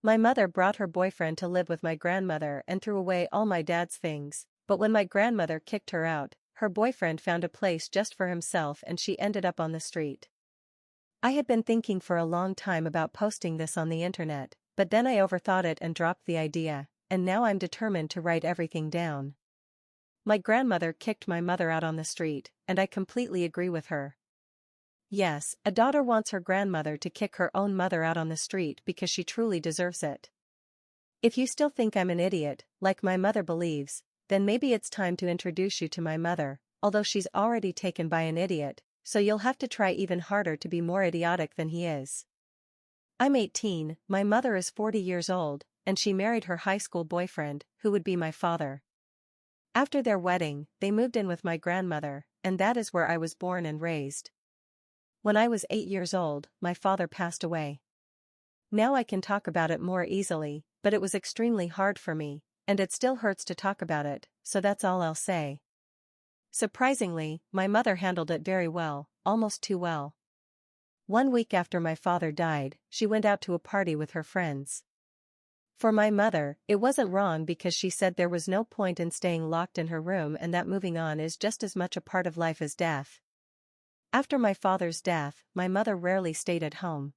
My mother brought her boyfriend to live with my grandmother and threw away all my dad's things, but when my grandmother kicked her out, her boyfriend found a place just for himself and she ended up on the street. I had been thinking for a long time about posting this on the internet, but then I overthought it and dropped the idea, and now I'm determined to write everything down. My grandmother kicked my mother out on the street, and I completely agree with her. Yes, a daughter wants her grandmother to kick her own mother out on the street because she truly deserves it. If you still think I'm an idiot, like my mother believes, then maybe it's time to introduce you to my mother, although she's already taken by an idiot, so you'll have to try even harder to be more idiotic than he is. I'm 18, my mother is 40 years old, and she married her high school boyfriend, who would be my father. After their wedding, they moved in with my grandmother, and that is where I was born and raised. When I was 8 years old, my father passed away. Now I can talk about it more easily, but it was extremely hard for me, and it still hurts to talk about it, so that's all I'll say. Surprisingly, my mother handled it very well, almost too well. One week after my father died, she went out to a party with her friends. For my mother, it wasn't wrong because she said there was no point in staying locked in her room and that moving on is just as much a part of life as death. After my father's death, my mother rarely stayed at home.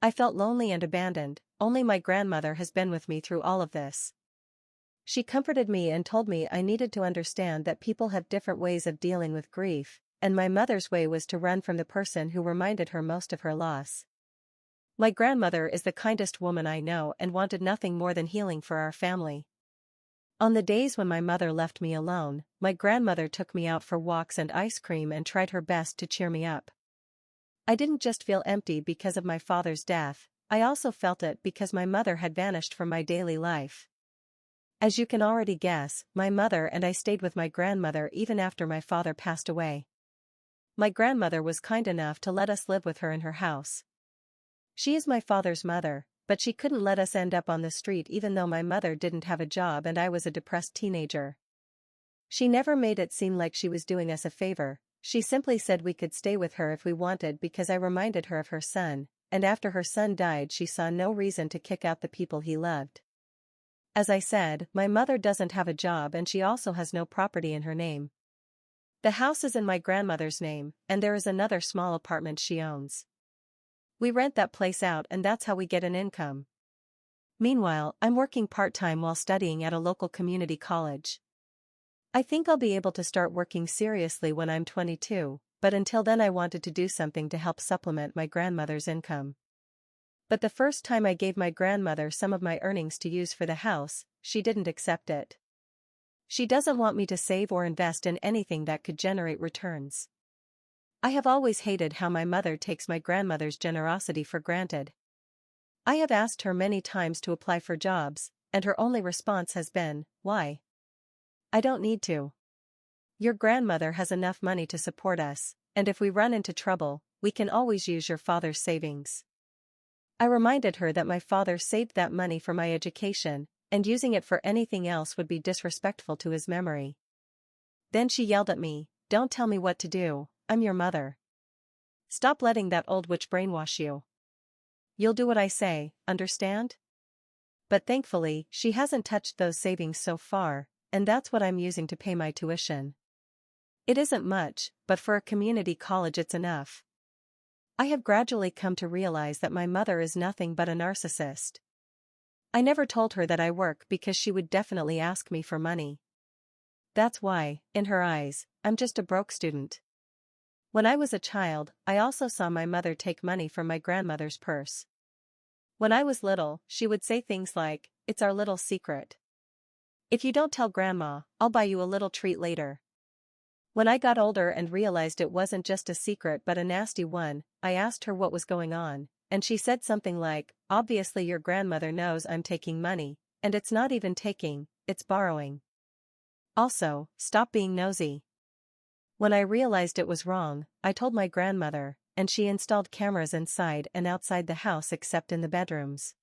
I felt lonely and abandoned, only my grandmother has been with me through all of this. She comforted me and told me I needed to understand that people have different ways of dealing with grief, and my mother's way was to run from the person who reminded her most of her loss. My grandmother is the kindest woman I know and wanted nothing more than healing for our family. On the days when my mother left me alone, my grandmother took me out for walks and ice cream and tried her best to cheer me up. I didn't just feel empty because of my father's death, I also felt it because my mother had vanished from my daily life. As you can already guess, my mother and I stayed with my grandmother even after my father passed away. My grandmother was kind enough to let us live with her in her house. She is my father's mother, but she couldn't let us end up on the street even though my mother didn't have a job and I was a depressed teenager. She never made it seem like she was doing us a favor, she simply said we could stay with her if we wanted because I reminded her of her son, and after her son died she saw no reason to kick out the people he loved. As I said, my mother doesn't have a job and she also has no property in her name. The house is in my grandmother's name, and there is another small apartment she owns. We rent that place out and that's how we get an income. Meanwhile, I'm working part-time while studying at a local community college. I think I'll be able to start working seriously when I'm 22, but until then I wanted to do something to help supplement my grandmother's income. But the first time I gave my grandmother some of my earnings to use for the house, she didn't accept it. She doesn't want me to save or invest in anything that could generate returns. I have always hated how my mother takes my grandmother's generosity for granted. I have asked her many times to apply for jobs, and her only response has been, "Why? I don't need to. Your grandmother has enough money to support us, and if we run into trouble, we can always use your father's savings." I reminded her that my father saved that money for my education, and using it for anything else would be disrespectful to his memory. Then she yelled at me, "Don't tell me what to do, I'm your mother. Stop letting that old witch brainwash you. You'll do what I say, understand?" But thankfully, she hasn't touched those savings so far, and that's what I'm using to pay my tuition. It isn't much, but for a community college it's enough. I have gradually come to realize that my mother is nothing but a narcissist. I never told her that I work because she would definitely ask me for money. That's why, in her eyes, I'm just a broke student. When I was a child, I also saw my mother take money from my grandmother's purse. When I was little, she would say things like, "It's our little secret. If you don't tell Grandma, I'll buy you a little treat later." When I got older and realized it wasn't just a secret but a nasty one, I asked her what was going on, and she said something like, "Obviously your grandmother knows I'm taking money, and it's not even taking, it's borrowing. Also, stop being nosy." When I realized it was wrong, I told my grandmother, and she installed cameras inside and outside the house except in the bedrooms.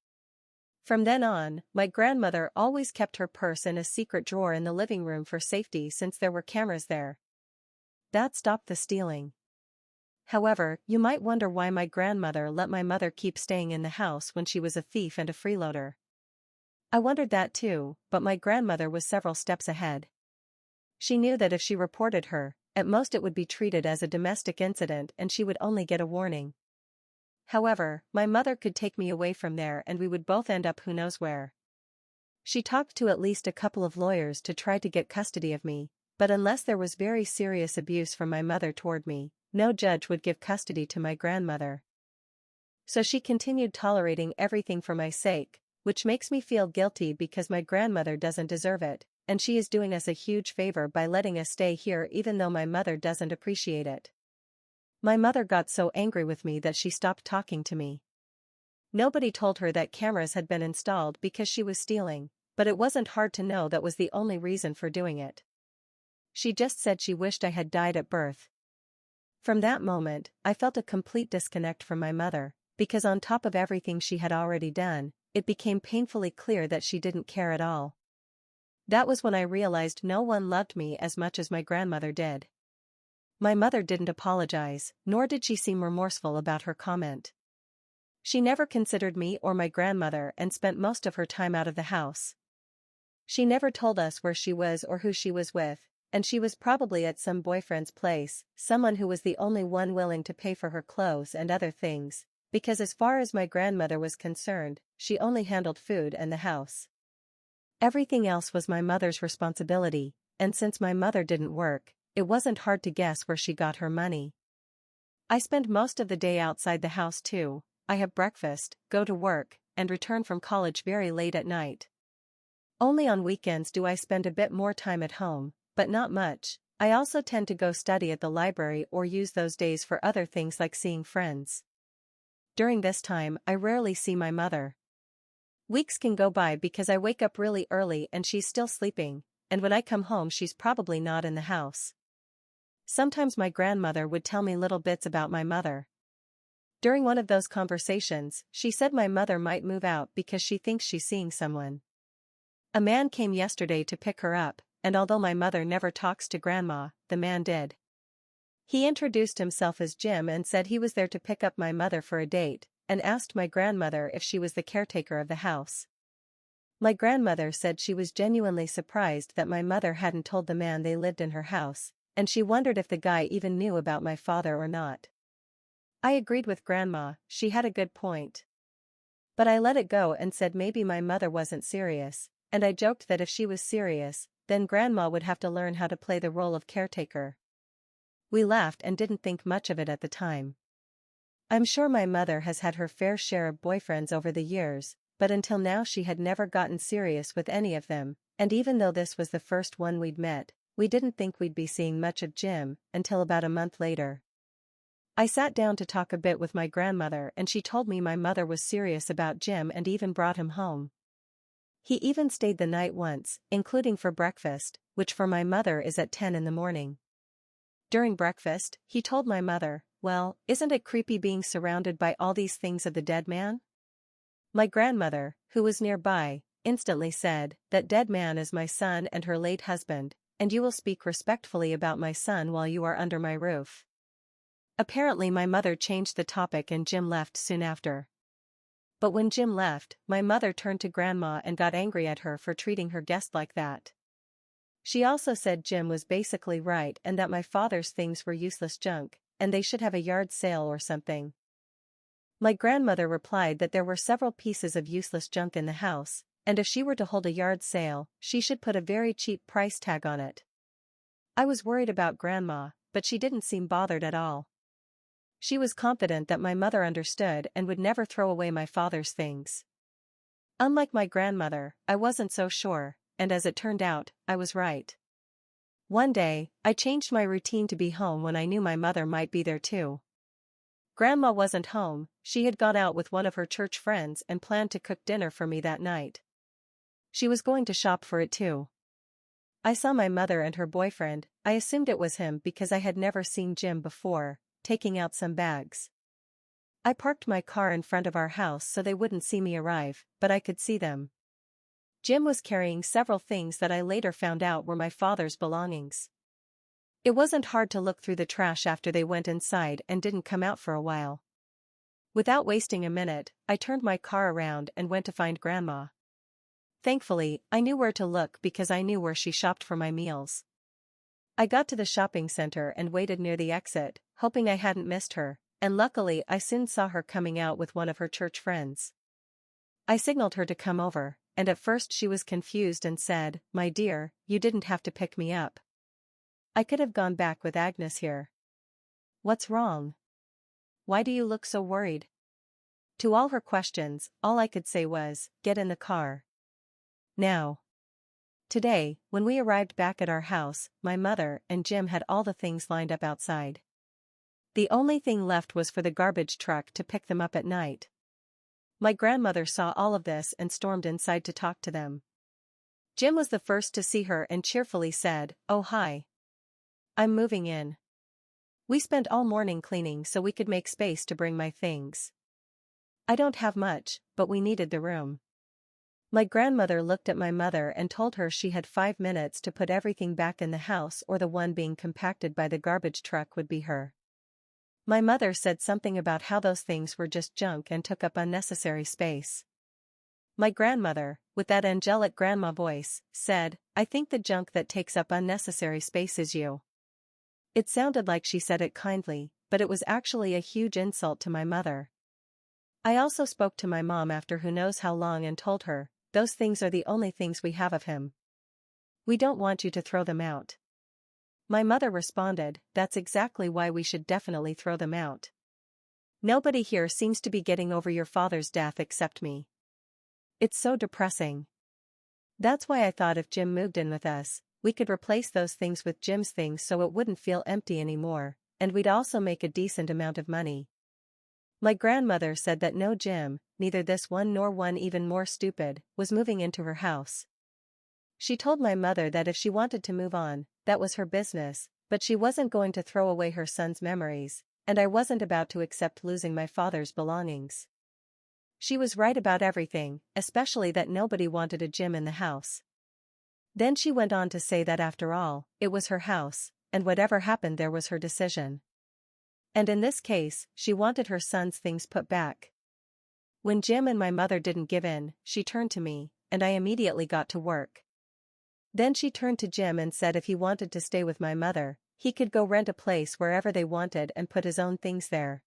From then on, my grandmother always kept her purse in a secret drawer in the living room for safety since there were cameras there. That stopped the stealing. However, you might wonder why my grandmother let my mother keep staying in the house when she was a thief and a freeloader. I wondered that too, but my grandmother was several steps ahead. She knew that if she reported her, at most it would be treated as a domestic incident and she would only get a warning. However, my mother could take me away from there and we would both end up who knows where. She talked to at least a couple of lawyers to try to get custody of me, but unless there was very serious abuse from my mother toward me, no judge would give custody to my grandmother. So she continued tolerating everything for my sake, which makes me feel guilty because my grandmother doesn't deserve it, and she is doing us a huge favor by letting us stay here even though my mother doesn't appreciate it. My mother got so angry with me that she stopped talking to me. Nobody told her that cameras had been installed because she was stealing, but it wasn't hard to know that was the only reason for doing it. She just said she wished I had died at birth. From that moment, I felt a complete disconnect from my mother, because on top of everything she had already done, it became painfully clear that she didn't care at all. That was when I realized no one loved me as much as my grandmother did. My mother didn't apologize, nor did she seem remorseful about her comment. She never considered me or my grandmother and spent most of her time out of the house. She never told us where she was or who she was with, and she was probably at some boyfriend's place, someone who was the only one willing to pay for her clothes and other things, because as far as my grandmother was concerned, she only handled food and the house. Everything else was my mother's responsibility, and since my mother didn't work, it wasn't hard to guess where she got her money. I spend most of the day outside the house too. I have breakfast, go to work, and return from college very late at night. Only on weekends do I spend a bit more time at home, but not much. I also tend to go study at the library or use those days for other things like seeing friends. During this time, I rarely see my mother. Weeks can go by because I wake up really early and she's still sleeping, and when I come home she's probably not in the house. Sometimes my grandmother would tell me little bits about my mother. During one of those conversations, she said my mother might move out because she thinks she's seeing someone. A man came yesterday to pick her up, and although my mother never talks to Grandma, the man did. He introduced himself as Jim and said he was there to pick up my mother for a date, and asked my grandmother if she was the caretaker of the house. My grandmother said she was genuinely surprised that my mother hadn't told the man they lived in her house, and she wondered if the guy even knew about my father or not. I agreed with Grandma, she had a good point. But I let it go and said maybe my mother wasn't serious, and I joked that if she was serious, then Grandma would have to learn how to play the role of caretaker. We laughed and didn't think much of it at the time. I'm sure my mother has had her fair share of boyfriends over the years, but until now she had never gotten serious with any of them, and even though this was the first one we'd met, we didn't think we'd be seeing much of Jim until about a month later. I sat down to talk a bit with my grandmother and she told me my mother was serious about Jim and even brought him home. He even stayed the night once, including for breakfast, which for my mother is at 10 in the morning. During breakfast, he told my mother, "Well, isn't it creepy being surrounded by all these things of the dead man?" My grandmother, who was nearby, instantly said, "That dead man is my son and her late husband, and you will speak respectfully about my son while you are under my roof." Apparently my mother changed the topic and Jim left soon after. But when Jim left, my mother turned to Grandma and got angry at her for treating her guest like that. She also said Jim was basically right and that my father's things were useless junk, and they should have a yard sale or something. My grandmother replied that there were several pieces of useless junk in the house, and if she were to hold a yard sale, she should put a very cheap price tag on it. I was worried about Grandma, but she didn't seem bothered at all. She was confident that my mother understood and would never throw away my father's things. Unlike my grandmother, I wasn't so sure, and as it turned out, I was right. One day, I changed my routine to be home when I knew my mother might be there too. Grandma wasn't home, she had gone out with one of her church friends and planned to cook dinner for me that night. She was going to shop for it too. I saw my mother and her boyfriend, I assumed it was him because I had never seen Jim before, taking out some bags. I parked my car in front of our house so they wouldn't see me arrive, but I could see them. Jim was carrying several things that I later found out were my father's belongings. It wasn't hard to look through the trash after they went inside and didn't come out for a while. Without wasting a minute, I turned my car around and went to find Grandma. Thankfully, I knew where to look because I knew where she shopped for my meals. I got to the shopping center and waited near the exit, hoping I hadn't missed her, and luckily I soon saw her coming out with one of her church friends. I signaled her to come over, and at first she was confused and said, "My dear, you didn't have to pick me up. I could have gone back with Agnes here." "What's wrong? Why do you look so worried?" To all her questions, all I could say was, "Get in the car. Now." Today, when we arrived back at our house, my mother and Jim had all the things lined up outside. The only thing left was for the garbage truck to pick them up at night. My grandmother saw all of this and stormed inside to talk to them. Jim was the first to see her and cheerfully said, "Oh hi. I'm moving in. We spent all morning cleaning so we could make space to bring my things. I don't have much, but we needed the room." My grandmother looked at my mother and told her she had 5 minutes to put everything back in the house or the one being compacted by the garbage truck would be her. My mother said something about how those things were just junk and took up unnecessary space. My grandmother, with that angelic grandma voice, said, "I think the junk that takes up unnecessary space is you." It sounded like she said it kindly, but it was actually a huge insult to my mother. I also spoke to my mom after who knows how long and told her, "Those things are the only things we have of him. We don't want you to throw them out." My mother responded, "That's exactly why we should definitely throw them out. Nobody here seems to be getting over your father's death except me. It's so depressing. That's why I thought if Jim moved in with us, we could replace those things with Jim's things so it wouldn't feel empty anymore, and we'd also make a decent amount of money." My grandmother said that no Jim, neither this one nor one even more stupid, was moving into her house. She told my mother that if she wanted to move on, that was her business, but she wasn't going to throw away her son's memories, and I wasn't about to accept losing my father's belongings. She was right about everything, especially that nobody wanted a Jim in the house. Then she went on to say that after all, it was her house, and whatever happened there was her decision. And in this case, she wanted her son's things put back. When Jim and my mother didn't give in, she turned to me, and I immediately got to work. Then she turned to Jim and said if he wanted to stay with my mother, he could go rent a place wherever they wanted and put his own things there.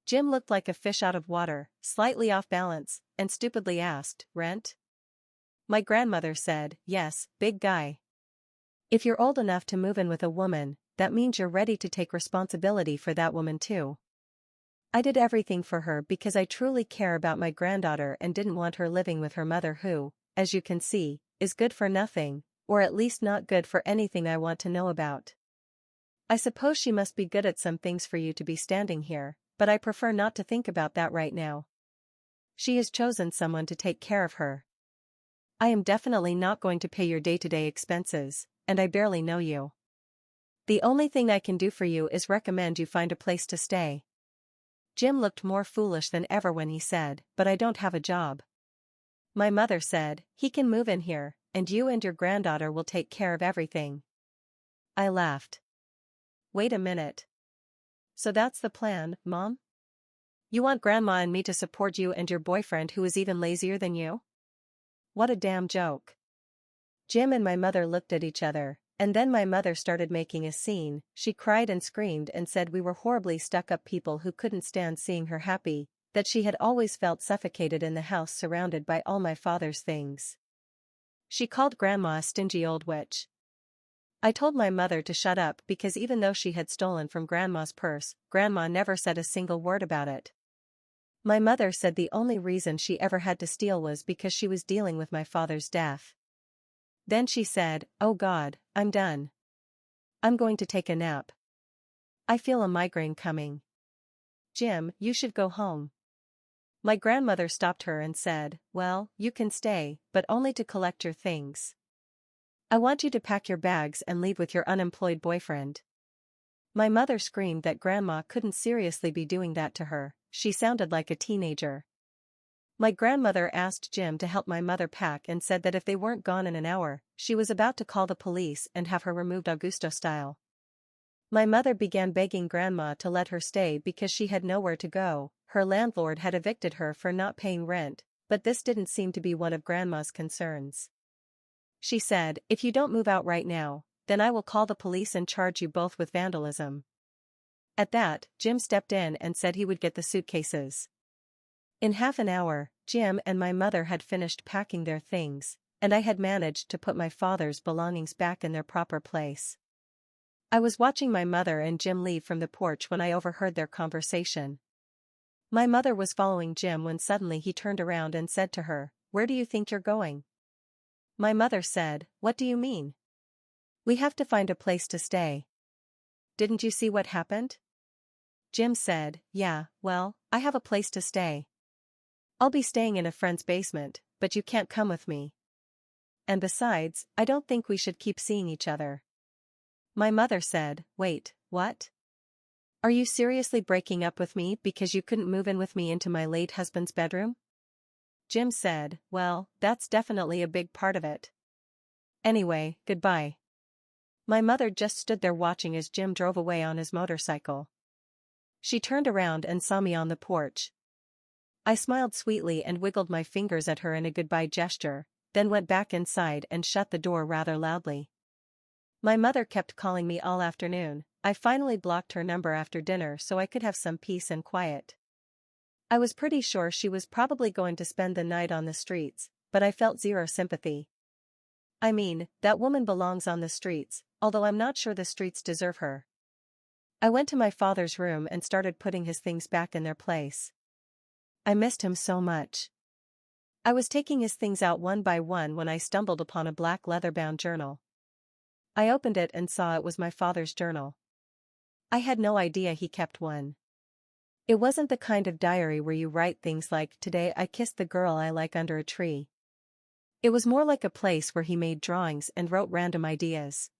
Jim looked like a fish out of water, slightly off balance, and stupidly asked, "Rent?" My grandmother said, "Yes, big guy. If you're old enough to move in with a woman, that means you're ready to take responsibility for that woman too." I did everything for her because I truly care about my granddaughter and didn't want her living with her mother who, as you can see, is good for nothing, or at least not good for anything I want to know about. I suppose she must be good at some things for you to be standing here, but I prefer not to think about that right now. She has chosen someone to take care of her. I am definitely not going to pay your day-to-day expenses, and I barely know you. The only thing I can do for you is recommend you find a place to stay." Jim looked more foolish than ever when he said, "But I don't have a job." My mother said, "He can move in here, and you and your granddaughter will take care of everything." I laughed. "Wait a minute. So that's the plan, Mom? You want Grandma and me to support you and your boyfriend who is even lazier than you? What a damn joke." Jim and my mother looked at each other, and then my mother started making a scene. She cried and screamed and said we were horribly stuck-up people who couldn't stand seeing her happy, that she had always felt suffocated in the house surrounded by all my father's things. She called Grandma a stingy old witch. I told my mother to shut up because even though she had stolen from Grandma's purse, Grandma never said a single word about it. My mother said the only reason she ever had to steal was because she was dealing with my father's death. Then she said, "Oh God, I'm done. I'm going to take a nap. I feel a migraine coming. Jim, you should go home." My grandmother stopped her and said, "Well, you can stay, but only to collect your things. I want you to pack your bags and leave with your unemployed boyfriend." My mother screamed that Grandma couldn't seriously be doing that to her. She sounded like a teenager. My grandmother asked Jim to help my mother pack and said that if they weren't gone in an hour, she was about to call the police and have her removed Augusto style. My mother began begging Grandma to let her stay because she had nowhere to go. Her landlord had evicted her for not paying rent, but this didn't seem to be one of Grandma's concerns. She said, "If you don't move out right now, then I will call the police and charge you both with vandalism." At that, Jim stepped in and said he would get the suitcases. In half an hour, Jim and my mother had finished packing their things, and I had managed to put my father's belongings back in their proper place. I was watching my mother and Jim leave from the porch when I overheard their conversation. My mother was following Jim when suddenly he turned around and said to her, "Where do you think you're going?" My mother said, "What do you mean?" "We have to find a place to stay." "Didn't you see what happened?" Jim said, "Yeah, well, I have a place to stay. I'll be staying in a friend's basement, but you can't come with me. And besides, I don't think we should keep seeing each other." My mother said, "Wait, what? Are you seriously breaking up with me because you couldn't move in with me into my late husband's bedroom?" Jim said, "Well, that's definitely a big part of it. Anyway, goodbye." My mother just stood there watching as Jim drove away on his motorcycle. She turned around and saw me on the porch. I smiled sweetly and wiggled my fingers at her in a goodbye gesture, then went back inside and shut the door rather loudly. My mother kept calling me all afternoon. I finally blocked her number after dinner so I could have some peace and quiet. I was pretty sure she was probably going to spend the night on the streets, but I felt zero sympathy. I mean, that woman belongs on the streets, although I'm not sure the streets deserve her. I went to my father's room and started putting his things back in their place. I missed him so much. I was taking his things out one by one when I stumbled upon a black leather-bound journal. I opened it and saw it was my father's journal. I had no idea he kept one. It wasn't the kind of diary where you write things like, "Today I kissed the girl I like under a tree." It was more like a place where he made drawings and wrote random ideas.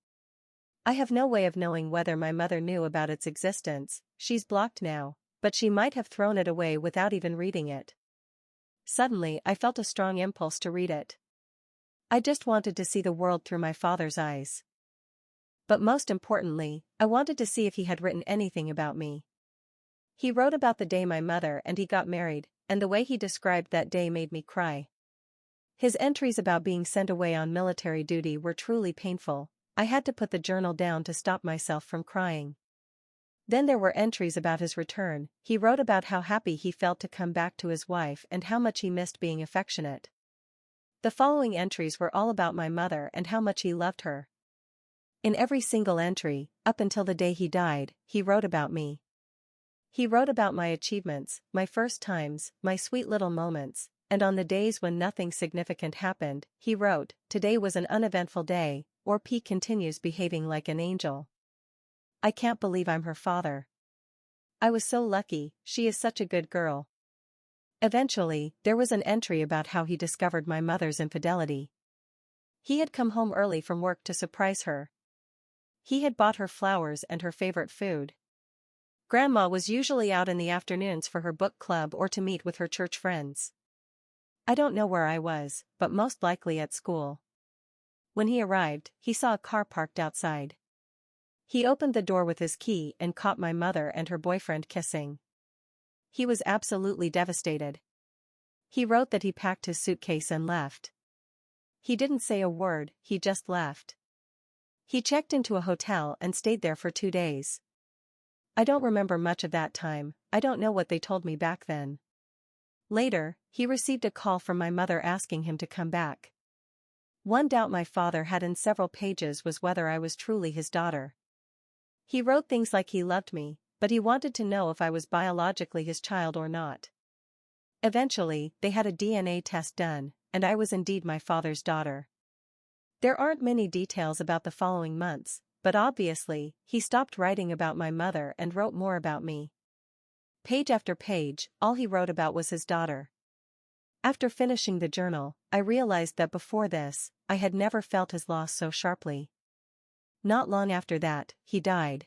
I have no way of knowing whether my mother knew about its existence. She's blocked now, but she might have thrown it away without even reading it. Suddenly I felt a strong impulse to read it. I just wanted to see the world through my father's eyes. But most importantly, I wanted to see if he had written anything about me. He wrote about the day my mother and he got married, and the way he described that day made me cry. His entries about being sent away on military duty were truly painful. I had to put the journal down to stop myself from crying. Then there were entries about his return. He wrote about how happy he felt to come back to his wife and how much he missed being affectionate. The following entries were all about my mother and how much he loved her. In every single entry, up until the day he died, he wrote about me. He wrote about my achievements, my first times, my sweet little moments, and on the days when nothing significant happened, he wrote, "Today was an uneventful day," or "P continues behaving like an angel." I can't believe I'm her father. I was so lucky, she is such a good girl. Eventually, there was an entry about how he discovered my mother's infidelity. He had come home early from work to surprise her. He had bought her flowers and her favorite food. Grandma was usually out in the afternoons for her book club or to meet with her church friends. I don't know where I was, but most likely at school. When he arrived, he saw a car parked outside. He opened the door with his key and caught my mother and her boyfriend kissing. He was absolutely devastated. He wrote that he packed his suitcase and left. He didn't say a word, he just left. He checked into a hotel and stayed there for 2 days. I don't remember much of that time. I don't know what they told me back then. Later, he received a call from my mother asking him to come back. One doubt my father had in several pages was whether I was truly his daughter. He wrote things like he loved me, but he wanted to know if I was biologically his child or not. Eventually, they had a DNA test done, and I was indeed my father's daughter. There aren't many details about the following months, but obviously, he stopped writing about my mother and wrote more about me. Page after page, all he wrote about was his daughter. After finishing the journal, I realized that before this, I had never felt his loss so sharply. Not long after that, he died.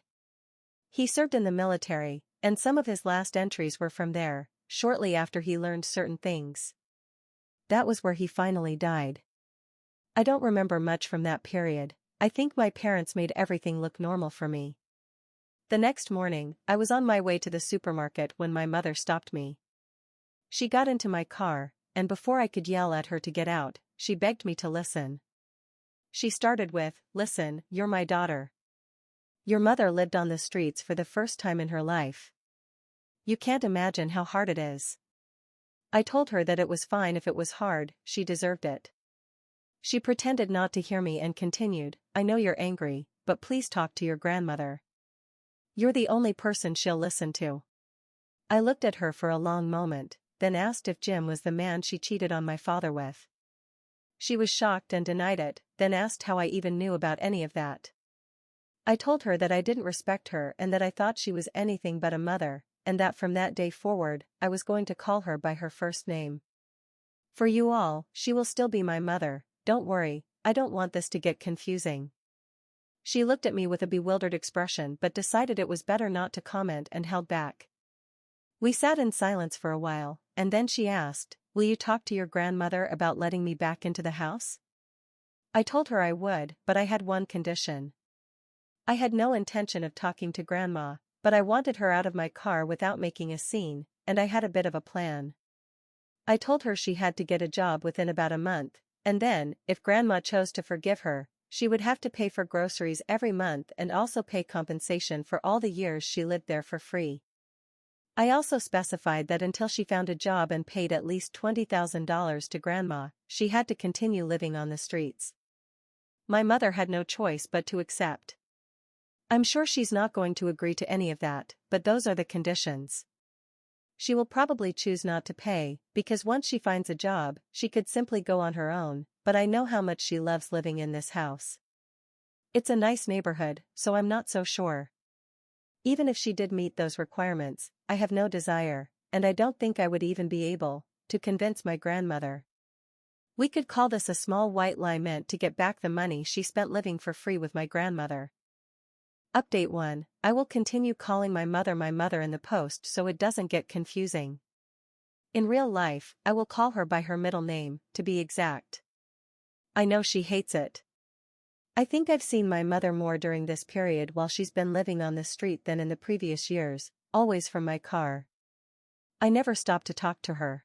He served in the military, and some of his last entries were from there, shortly after he learned certain things. That was where he finally died. I don't remember much from that period. I think my parents made everything look normal for me. The next morning, I was on my way to the supermarket when my mother stopped me. She got into my car, and before I could yell at her to get out, she begged me to listen. She started with, "Listen, you're my daughter. Your mother lived on the streets for the first time in her life. You can't imagine how hard it is." I told her that it was fine if it was hard, she deserved it. She pretended not to hear me and continued, "I know you're angry, but please talk to your grandmother. You're the only person she'll listen to." I looked at her for a long moment, then asked if Jim was the man she cheated on my father with. She was shocked and denied it, then asked how I even knew about any of that. I told her that I didn't respect her and that I thought she was anything but a mother, and that from that day forward, I was going to call her by her first name. "For you all, she will still be my mother, don't worry, I don't want this to get confusing." She looked at me with a bewildered expression but decided it was better not to comment and held back. We sat in silence for a while, and then she asked, "Will you talk to your grandmother about letting me back into the house?" I told her I would, but I had one condition. I had no intention of talking to Grandma, but I wanted her out of my car without making a scene, and I had a bit of a plan. I told her she had to get a job within about a month, and then, if Grandma chose to forgive her, she would have to pay for groceries every month and also pay compensation for all the years she lived there for free. I also specified that until she found a job and paid at least $20,000 to Grandma, she had to continue living on the streets. My mother had no choice but to accept. I'm sure she's not going to agree to any of that, but those are the conditions. She will probably choose not to pay, because once she finds a job, she could simply go on her own, but I know how much she loves living in this house. It's a nice neighborhood, so I'm not so sure. Even if she did meet those requirements, I have no desire, and I don't think I would even be able to convince my grandmother. We could call this a small white lie meant to get back the money she spent living for free with my grandmother. Update 1. I will continue calling my mother in the post so it doesn't get confusing. In real life, I will call her by her middle name, to be exact. I know she hates it. I think I've seen my mother more during this period while she's been living on the street than in the previous years, always from my car. I never stop to talk to her.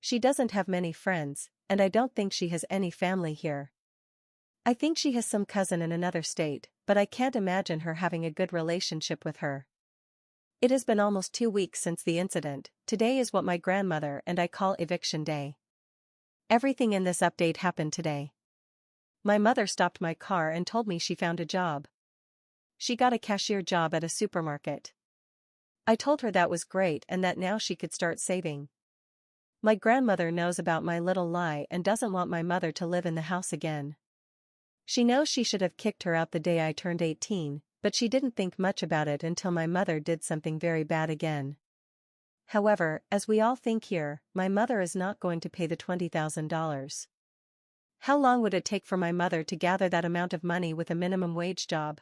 She doesn't have many friends, and I don't think she has any family here. I think she has some cousin in another state, but I can't imagine her having a good relationship with her. It has been almost 2 weeks since the incident. Today is what my grandmother and I call eviction day. Everything in this update happened today. My mother stopped my car and told me she found a job. She got a cashier job at a supermarket. I told her that was great and that now she could start saving. My grandmother knows about my little lie and doesn't want my mother to live in the house again. She knows she should have kicked her out the day I turned 18, but she didn't think much about it until my mother did something very bad again. However, as we all think here, my mother is not going to pay the $20,000. How long would it take for my mother to gather that amount of money with a minimum wage job?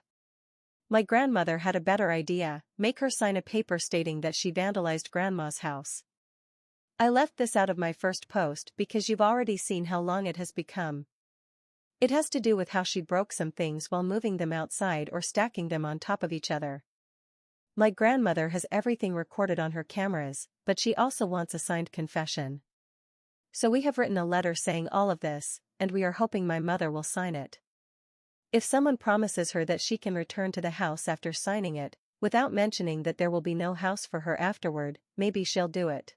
My grandmother had a better idea: make her sign a paper stating that she vandalized Grandma's house. I left this out of my first post because you've already seen how long it has become. It has to do with how she broke some things while moving them outside or stacking them on top of each other. My grandmother has everything recorded on her cameras, but she also wants a signed confession. So we have written a letter saying all of this, and we are hoping my mother will sign it. If someone promises her that she can return to the house after signing it, without mentioning that there will be no house for her afterward, maybe she'll do it.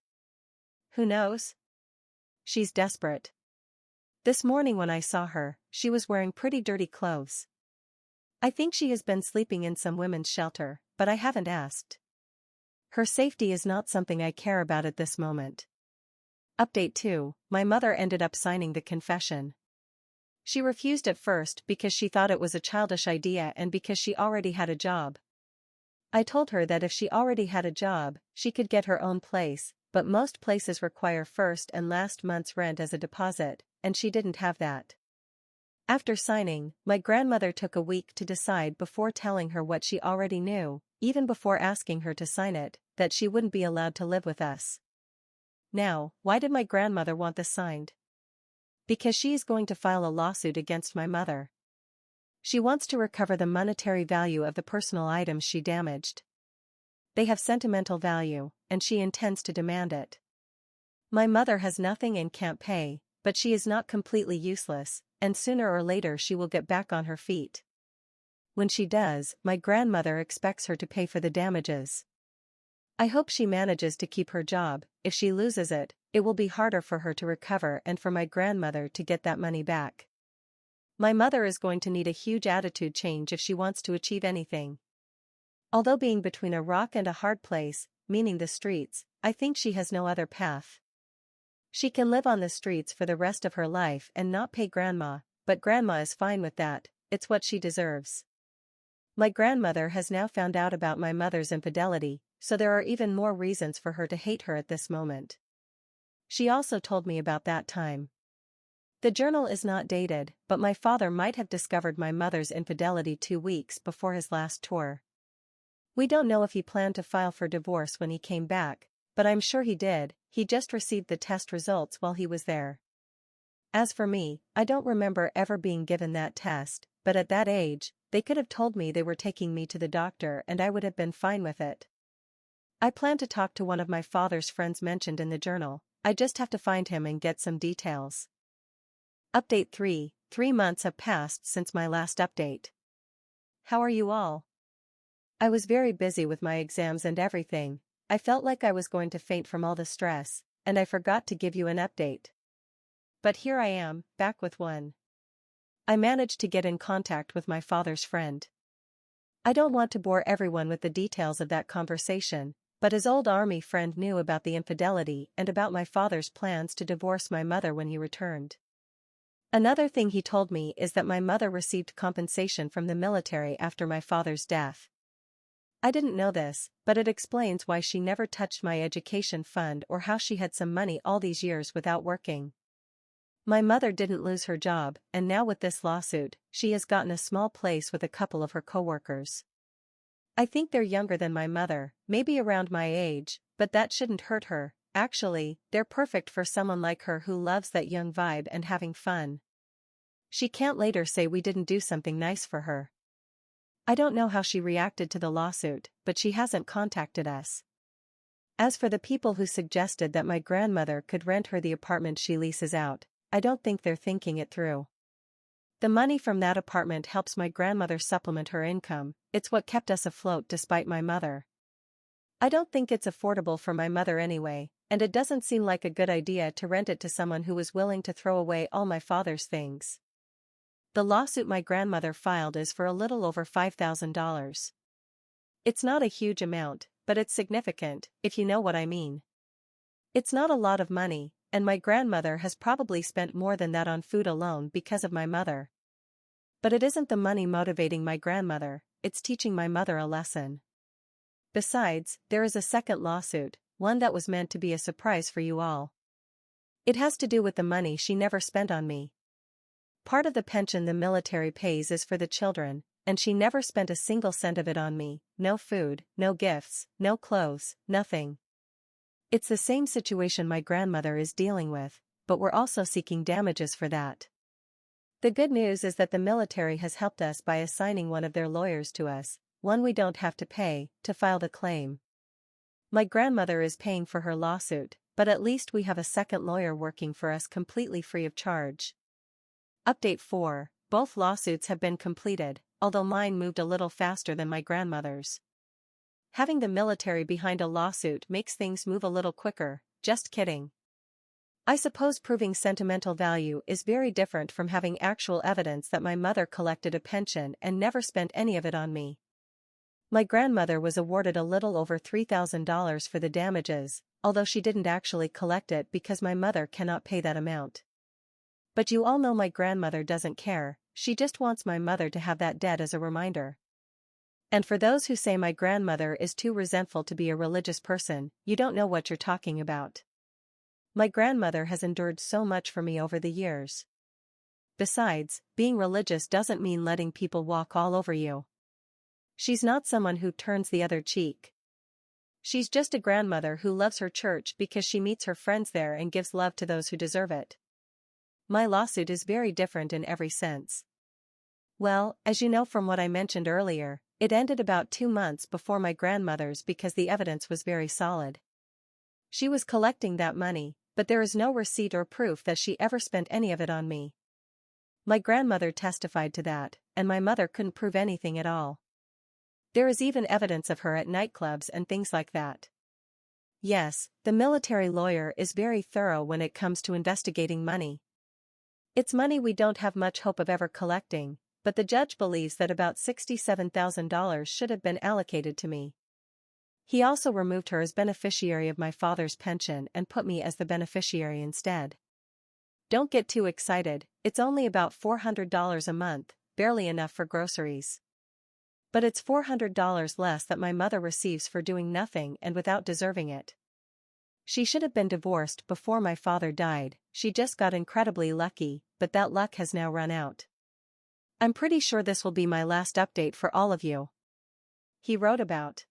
Who knows? She's desperate. This morning when I saw her, she was wearing pretty dirty clothes. I think she has been sleeping in some women's shelter, but I haven't asked. Her safety is not something I care about at this moment. Update 2. My mother ended up signing the confession. She refused at first because she thought it was a childish idea and because she already had a job. I told her that if she already had a job, she could get her own place, but most places require first and last month's rent as a deposit, and she didn't have that. After signing, my grandmother took a week to decide before telling her what she already knew, even before asking her to sign it, that she wouldn't be allowed to live with us. Now, why did my grandmother want this signed? Because she is going to file a lawsuit against my mother. She wants to recover the monetary value of the personal items she damaged. They have sentimental value, and she intends to demand it. My mother has nothing and can't pay, but she is not completely useless, and sooner or later she will get back on her feet. When she does, my grandmother expects her to pay for the damages. I hope she manages to keep her job. If she loses it, it will be harder for her to recover and for my grandmother to get that money back. My mother is going to need a huge attitude change if she wants to achieve anything. Although being between a rock and a hard place, meaning the streets, I think she has no other path. She can live on the streets for the rest of her life and not pay grandma, but grandma is fine with that, it's what she deserves. My grandmother has now found out about my mother's infidelity, so there are even more reasons for her to hate her at this moment. She also told me about that time. The journal is not dated, but my father might have discovered my mother's infidelity 2 weeks before his last tour. We don't know if he planned to file for divorce when he came back, but I'm sure he did. He just received the test results while he was there. As for me, I don't remember ever being given that test, but at that age, they could have told me they were taking me to the doctor and I would have been fine with it. I plan to talk to one of my father's friends mentioned in the journal. I just have to find him and get some details. Update 3. 3 months have passed since my last update. How are you all? I was very busy with my exams and everything. I felt like I was going to faint from all the stress, and I forgot to give you an update. But here I am, back with one. I managed to get in contact with my father's friend. I don't want to bore everyone with the details of that conversation, but his old army friend knew about the infidelity and about my father's plans to divorce my mother when he returned. Another thing he told me is that my mother received compensation from the military after my father's death. I didn't know this, but it explains why she never touched my education fund or how she had some money all these years without working. My mother didn't lose her job, and now with this lawsuit, she has gotten a small place with a couple of her coworkers. I think they're younger than my mother, maybe around my age, but that shouldn't hurt her. Actually, they're perfect for someone like her who loves that young vibe and having fun. She can't later say we didn't do something nice for her. I don't know how she reacted to the lawsuit, but she hasn't contacted us. As for the people who suggested that my grandmother could rent her the apartment she leases out, I don't think they're thinking it through. The money from that apartment helps my grandmother supplement her income. It's what kept us afloat despite my mother. I don't think it's affordable for my mother anyway, and it doesn't seem like a good idea to rent it to someone who was willing to throw away all my father's things. The lawsuit my grandmother filed is for a little over $5,000. It's not a huge amount, but it's significant, if you know what I mean. It's not a lot of money, and my grandmother has probably spent more than that on food alone because of my mother. But it isn't the money motivating my grandmother, it's teaching my mother a lesson. Besides, there is a second lawsuit, one that was meant to be a surprise for you all. It has to do with the money she never spent on me. Part of the pension the military pays is for the children, and she never spent a single cent of it on me. No food, no gifts, no clothes, nothing. It's the same situation my grandmother is dealing with, but we're also seeking damages for that. The good news is that the military has helped us by assigning one of their lawyers to us, one we don't have to pay, to file the claim. My grandmother is paying for her lawsuit, but at least we have a second lawyer working for us completely free of charge. Update 4. Both lawsuits have been completed, although mine moved a little faster than my grandmother's. Having the military behind a lawsuit makes things move a little quicker, just kidding. I suppose proving sentimental value is very different from having actual evidence that my mother collected a pension and never spent any of it on me. My grandmother was awarded a little over $3,000 for the damages, although she didn't actually collect it because my mother cannot pay that amount. But you all know my grandmother doesn't care, she just wants my mother to have that debt as a reminder. And for those who say my grandmother is too resentful to be a religious person, you don't know what you're talking about. My grandmother has endured so much for me over the years. Besides, being religious doesn't mean letting people walk all over you. She's not someone who turns the other cheek. She's just a grandmother who loves her church because she meets her friends there and gives love to those who deserve it. My lawsuit is very different in every sense. Well, as you know from what I mentioned earlier, it ended about 2 months before my grandmother's because the evidence was very solid. She was collecting that money, but there is no receipt or proof that she ever spent any of it on me. My grandmother testified to that, and my mother couldn't prove anything at all. There is even evidence of her at nightclubs and things like that. Yes, the military lawyer is very thorough when it comes to investigating money. It's money we don't have much hope of ever collecting, but the judge believes that about $67,000 should have been allocated to me. He also removed her as beneficiary of my father's pension and put me as the beneficiary instead. Don't get too excited, it's only about $400 a month, barely enough for groceries. But it's $400 less that my mother receives for doing nothing and without deserving it. She should have been divorced before my father died, she just got incredibly lucky, but that luck has now run out. I'm pretty sure this will be my last update for all of you. He wrote about